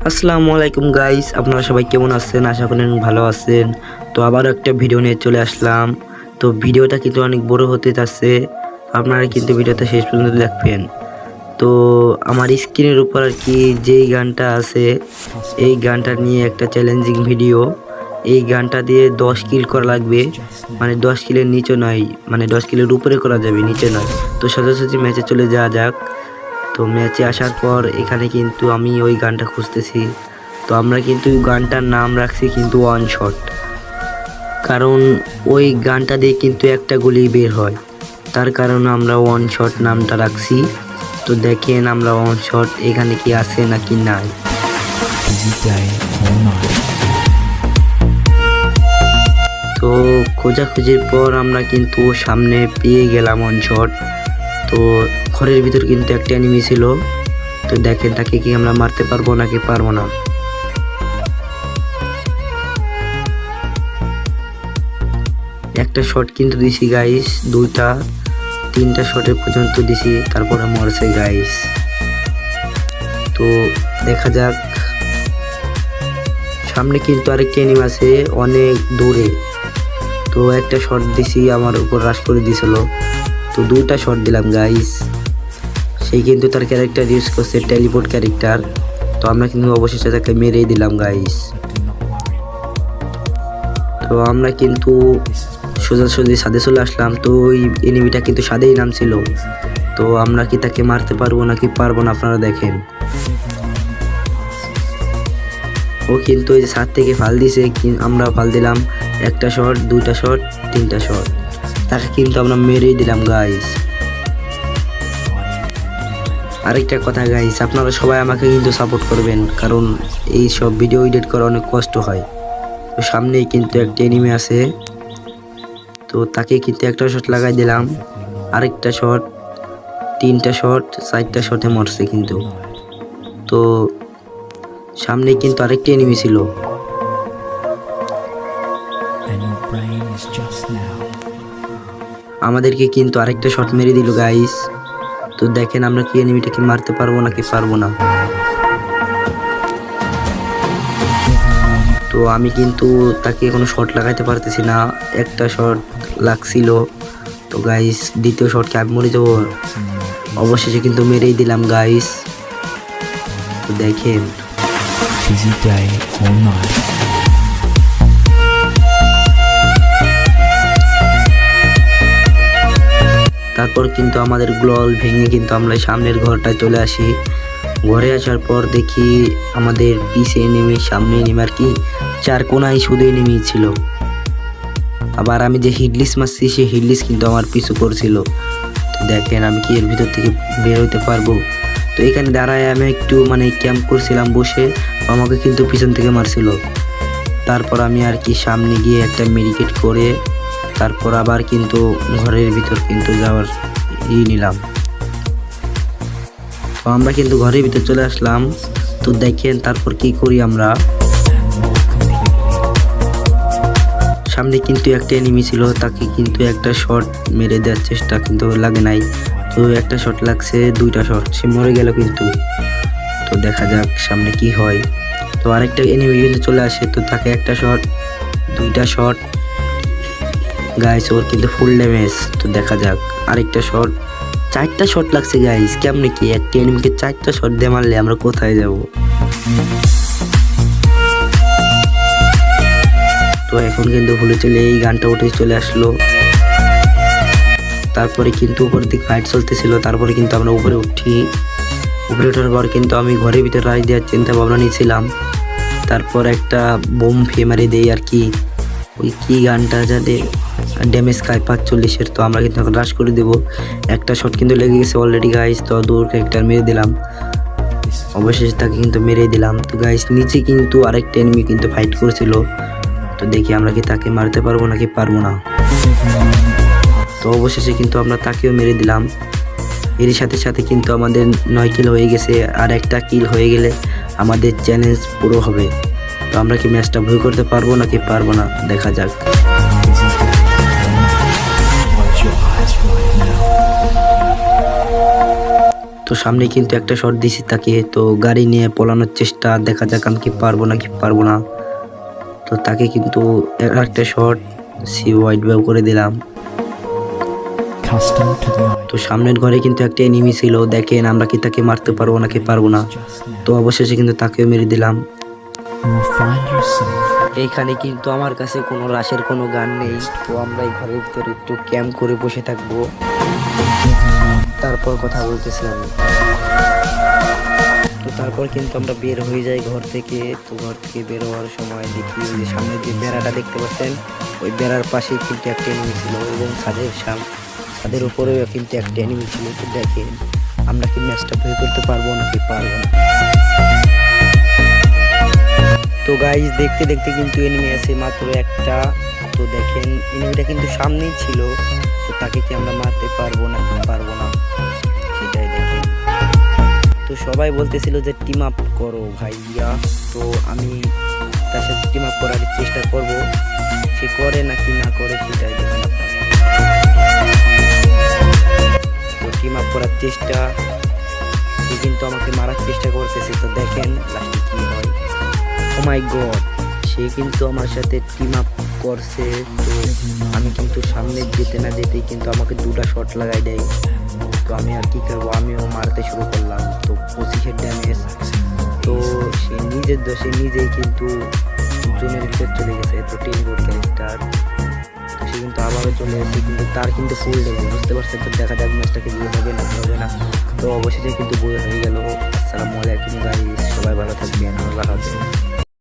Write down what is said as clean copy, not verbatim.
আসসালামু আলাইকুম গাইস, আপনারা সবাই কেমন আছেন? আশা করি ভালো আছেন। তো আবার একটা ভিডিও নিয়ে চলে আসলাম। তো ভিডিওটা কিন্তু অনেক বড় হতে যাচ্ছে, আপনারা কিন্তু ভিডিওটা শেষ পর্যন্ত দেখবেন। তো আমার স্ক্রিনের উপর আর কি যেই গানটা আছে, এই গানটা নিয়ে একটা চ্যালেঞ্জিং ভিডিও। এই গানটা দিয়ে 10 কিল করা লাগবে, মানে 10 কিলের নিচে নয়, মানে 10 কিলের উপরে করা যাবে, নিচে নয়। তো সোজাসুজি ম্যাচে চলে যাওয়া যাক। তো ম্যাচে আসার পর এখানে কিন্তু আমি ওই গানটা খুঁজতেছি। তো আমরা কিন্তু গানটার নাম রাখছি কিন্তু ওয়ান শট, কারণ ওই গানটা দিয়ে কিন্তু একটা গুলি বের হয়, তার কারণে আমরা ওয়ান শট নামটা রাখছি। তো দেখেন আমরা ওয়ান শট এখানে কি আছে নাকি নাই। তো খোঁজাখুঁজির পর আমরা কিন্তু সামনে পেয়ে গেলাম ওয়ান শট। তো ঘরের ভিতর কিন্তু একটা এনিমি ছিল। তো দেখেন তাকে কি আমরা মারতে পারবো নাকি পারবো না। একটা শট কিন্তু দিছি গাইস, দুইটা তিনটা শটের পর্যন্ত দিছি, তারপরে মরছে গাইস। তো দেখা যাক, সামনে কিন্তু আরেকটা এনিমি আছে অনেক দূরে। তো একটা শট দিছি, আমার উপর রাশ করে দিছিল। তো দুইটা শট দিলাম গাইস। সেই কিন্তু তার ক্যারেক্টার ইউজ করছে টেলিপোর্ট ক্যারেক্টার। তো আমরা কিন্তু অবশেষে তাকে মেরেই দিলাম গাইস। তো আমরা কিন্তু সোজাসুজি সাদে চলে আসলাম। তো ওই এনিমিটা কিন্তু সাদেই নামছিল। তো আমরা কি তাকে মারতে পারবো নাকি পারবো না আপনারা দেখেন। ও কিন্তু ওই যে ছাদ থেকে ফাল দিছে, আমরা ফাল দিলাম একটা শট, দুইটা শট, তিনটা শট, তাকে কিন্তু আমরা মেরেই দিলাম গাইস। আরেকটা কথা গাইস, আপনারা সবাই আমাকে কিন্তু সাপোর্ট করবেন, কারণ এই সব ভিডিও এডিট করা অনেক কষ্ট হয়। তো সামনেই কিন্তু একটা এনিমি আছে, তো তাকে কিন্তু একটা শট লাগাই দিলাম, আরেকটা শট, তিনটা শট, চারটা শটে মরছে কিন্তু। তো সামনে কিন্তু আরেকটা এনিমি ছিল। আমাদেরকে কিন্তু আরেকটা শট মেরে দিল গাইস। তো দেখেন আমরা কি এনিমিটাকে মারতে পারবো নাকি পারবো না। তো আমি কিন্তু তাকে কোনো শট লাগাইতে পারতেছি না, একটা শট লাগছিল। তো গাইস দ্বিতীয় শটকে আমি মরে যাবো, অবশেষে কিন্তু মেরেই দিলাম গাইস। তো দেখেন তারপর কিন্তু আমাদের গ্লোল ভেঙে কিন্তু আমরা সামনের ঘরটায় চলে আসি। ঘরে আসার পর দেখি আমাদের পিছে এনিমি, সামনে এনিমি, আর কি চার কোনায় শুধু এনিমি ছিল। আবার আমি যে হিডলিস মারছি, সেই হিডলিস কিন্তু আমার পিছু করছিল। তো দেখেন আমি কি এর ভিতর থেকে বের হইতে পারবো। তো এখানে দাঁড়ায় আমি একটু মানে ক্যাম্প করছিলাম বসে, আমাকে কিন্তু পিছন থেকে মারছিল। তারপর আমি আর কি সামনে গিয়ে একটা মেডিকেট করে তারপর আবার কিন্তু ঘরের ভিতর কিন্তু যাওয়ার নিলাম। তো আমরা কিন্তু ঘরের ভিতর চলে আসলাম। তো দেখেন তারপর কি করি আমরা, সামনে কিন্তু একটা এনিমি ছিল, তাকে কিন্তু একটা শট মেরে দেওয়ার চেষ্টা কিন্তু লাগে নাই। তো একটা শট লাগছে, দুইটা শট, সে মরে গেল কিন্তু। তো দেখা যাক সামনে কি হয়। তো আরেকটা এনিমি কিন্তু চলে আসে, তো তাকে একটা শট, দুইটা শট গাইস, ওর কিন্তু ফুল ড্যামেজ। তো দেখা যাক আরেকটা শট, চারটা শট লাগছে গাইস। কেমনে কি একটা এনিমিকে চারটা শট দিয়ে মারলে আমরা কোথায় যাব। তো এখন কিন্তু ভুলে চলে এই গানটা উঠে চলে আসলো। তারপরে কিন্তু উপর দিকে ফাইট চলতেছিল, তারপরে কিন্তু আমরা উপরে উঠি। উপরে ওঠার পর কিন্তু আমি ঘরের ভিতরে রাশ দেওয়ার চিন্তা ভাবনা নিয়েছিলাম। তারপর একটা বোম ফিয়ে মারি দেই আর কি, ওই কি গানটা যাতে ড্যামেজ খায় 45-এর। তো আমরা কিন্তু এখন রাশ করে দেবো। একটা শট কিন্তু লেগে গেছে অলরেডি গাইস। তো দূর ক্যারেক্টার মেরে দিলাম, অবশেষে তাকে কিন্তু মেরে দিলাম। তো গাইস নিচে কিন্তু আরেকটা এনিমি কিন্তু ফাইট করছিল। তো দেখি আমরা কি তাকে মারতে পারবো নাকি পারবো না। তো অবশেষে কিন্তু আমরা তাকেও মেরে দিলাম। এর সাথে সাথে কিন্তু আমাদের 9 কিল হয়ে গেছে, আর একটা কিল হয়ে গেলে আমাদের চ্যালেঞ্জ পুরো হবে। তো আমরা কি ম্যাচটা ভুল করতে পারবো নাকি পারবো না, দেখা যাক। তো সামনে কিন্তু একটা শট দিছি তাকে, তো গাড়ি নিয়ে পলানোর চেষ্টা, দেখা যাক আমি কি পারবো না কি পারবো না। তো তাকে কিন্তু একটা শট সি ওয়াইড ব্যব করে দিলাম। তো সামনের ঘরে কিন্তু একটা এনিমি ছিল, দেখেন আমরা কি তাকে মারতে পারবো নাকি পারবো না। তো অবশেষে কিন্তু তাকেও মেরে দিলাম। এইখানে কিন্তু আমার কাছে কোনো রাশের কোনো গান নেই, তো আমরা এই ঘরের ভিতরে একটু ক্যাম্প করে বসে থাকবো, তারপর কথা বলতেছি আমি। তো তারপর কিন্তু আমরা বের হয়ে যাই ঘর থেকে। তো ঘর থেকে বের হওয়ার সময় দেখি যে সামনে যে বেড়াটা দেখতে পাচ্ছেন, ওই বেড়ার পাশেই কিন্তু একটা এনিমি ছিল, এবং ছাদের উপরেও কিন্তু একটা এনিমি ছিল। তো দেখেন আমরা কি ম্যাচটা প্লে করতে পারবো নাকি পারবো না। তো গাইস দেখতে দেখতে কিন্তু এনিমি আছে মাত্র একটা। তো দেখেন এনিমিটা কিন্তু সামনেই ছিল, তো তাকে কি আমরা মারতে পারবো নাকি পারবো না সেটাই দেখেন। তো সবাই বলতেছিল যে টিম আপ করো ভাইয়া, তো আমি তার সাথে টিম আপ করার চেষ্টা করব, সে করে নাকি না করে সেটাই দেখেন আপনারা। তো টিম আপ করার চেষ্টা, সে কিন্তু আমাকে মারার চেষ্টা করতেছে। তো দেখেন লাস্টে কি হয়। ও মাই গড, সে কিন্তু আমার সাথে টিম আপ করছে। তো আমি কিন্তু সামনে যেতে না যেতেই কিন্তু আমাকে দুটা শট লাগাই দেয়। তো আমি আর কি করবো, আমিও মারতে শুরু করলাম। তো 25 ড্যামেজ। তো সে নিজের দোষে নিজেই কিন্তু জোনের ভিতরে চলে গেছে। তো 10 বোর্ড ক্যারেক্টার, তো সে কিন্তু আবারও চলে এসেছে, কিন্তু তার কিন্তু ফুল ড্যামেজ, বুঝতে পারছেন। তো দেখা যাক ম্যাচটাকে বিয়ে হবে না হবে না। তো অবশেষে কিন্তু বই হয়ে গেল। আসসালামু আলাইকুম গাইস, সবাই ভালো থাকবেন, আল্লাহ হাফেজ।